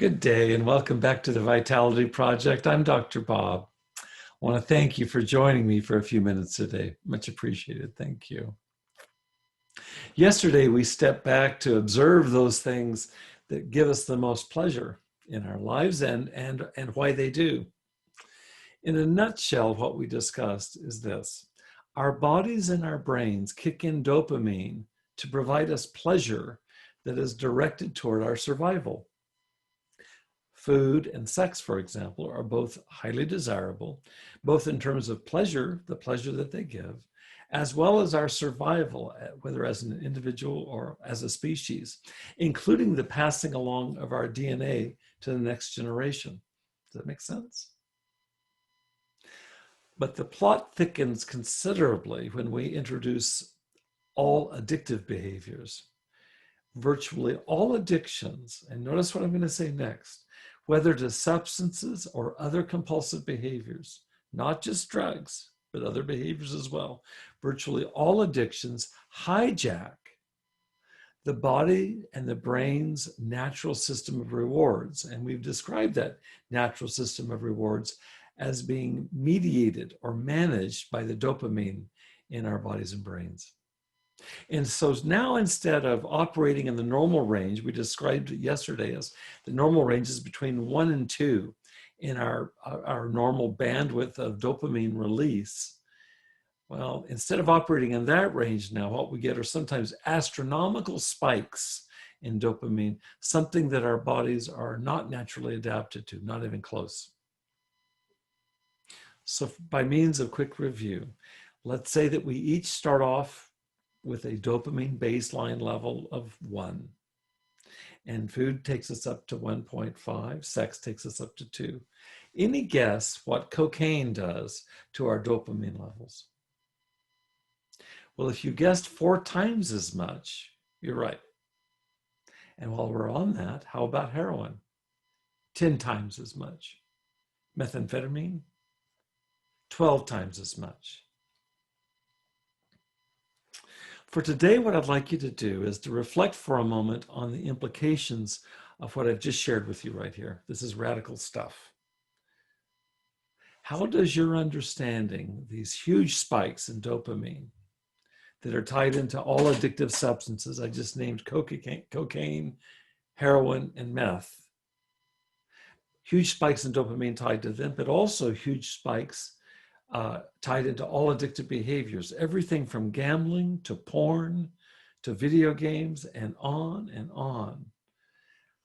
Good day and welcome back to the Vitality Project. I'm Dr. Bob. I want to thank you for joining me for a few minutes today. Much appreciated. Thank you. Yesterday, we stepped back to observe those things that give us the most pleasure in our lives and why they do. In a nutshell, what we discussed is this. Our bodies and our brains kick in dopamine to provide us pleasure that is directed toward our survival. Food and sex, for example, are both highly desirable, both in terms of pleasure, the pleasure that they give, as well as our survival, whether as an individual or as a species, including the passing along of our DNA to the next generation. Does that make sense? But the plot thickens considerably when we introduce all addictive behaviors. Virtually all addictions, and notice what I'm going to say next, whether to substances or other compulsive behaviors, not just drugs, but other behaviors as well. Virtually all addictions hijack the body and the brain's natural system of rewards. And we've described that natural system of rewards as being mediated or managed by the dopamine in our bodies and brains. And so now, instead of operating in the normal range, we described yesterday as the normal range is between 1 and 2 in our normal bandwidth of dopamine release. Well, instead of operating in that range now, what we get are sometimes astronomical spikes in dopamine, something that our bodies are not naturally adapted to, not even close. So by means of quick review, let's say that we each start off with a dopamine baseline level of 1. And food takes us up to 1.5, sex takes us up to 2. Any guess what cocaine does to our dopamine levels? Well, if you guessed 4 times as much, you're right. And while we're on that, how about heroin? 10 times as much. Methamphetamine? 12 times as much. For today, what I'd like you to do is to reflect for a moment on the implications of what I've just shared with you right here. This is radical stuff. How does your understanding these huge spikes in dopamine that are tied into all addictive substances, I just named cocaine, heroin, and meth, huge spikes in dopamine tied to them, but also huge spikes tied into all addictive behaviors, everything from gambling to porn to video games and on and on.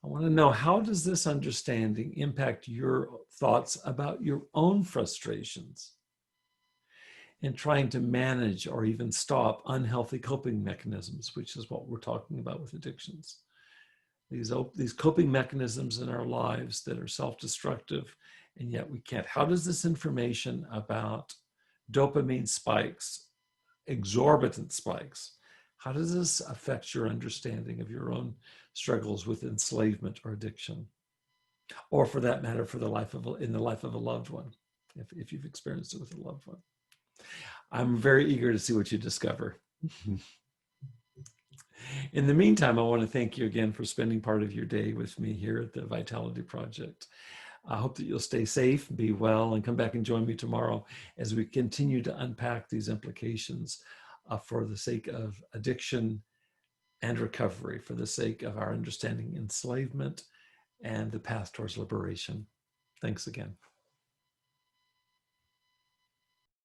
I want to know, how does this understanding impact your thoughts about your own frustrations in trying to manage or even stop unhealthy coping mechanisms, which is what we're talking about with addictions. These coping mechanisms in our lives that are self-destructive, and yet we can't. How does this information about dopamine spikes, exorbitant spikes, how does this affect your understanding of your own struggles with enslavement or addiction? Or for that matter, in the life of a loved one, if you've experienced it with a loved one. I'm very eager to see what you discover. In the meantime, I want to thank you again for spending part of your day with me here at the Vitality Project. I hope that you'll stay safe, be well, and come back and join me tomorrow as we continue to unpack these implications for the sake of addiction and recovery, for the sake of our understanding enslavement and the path towards liberation. Thanks again.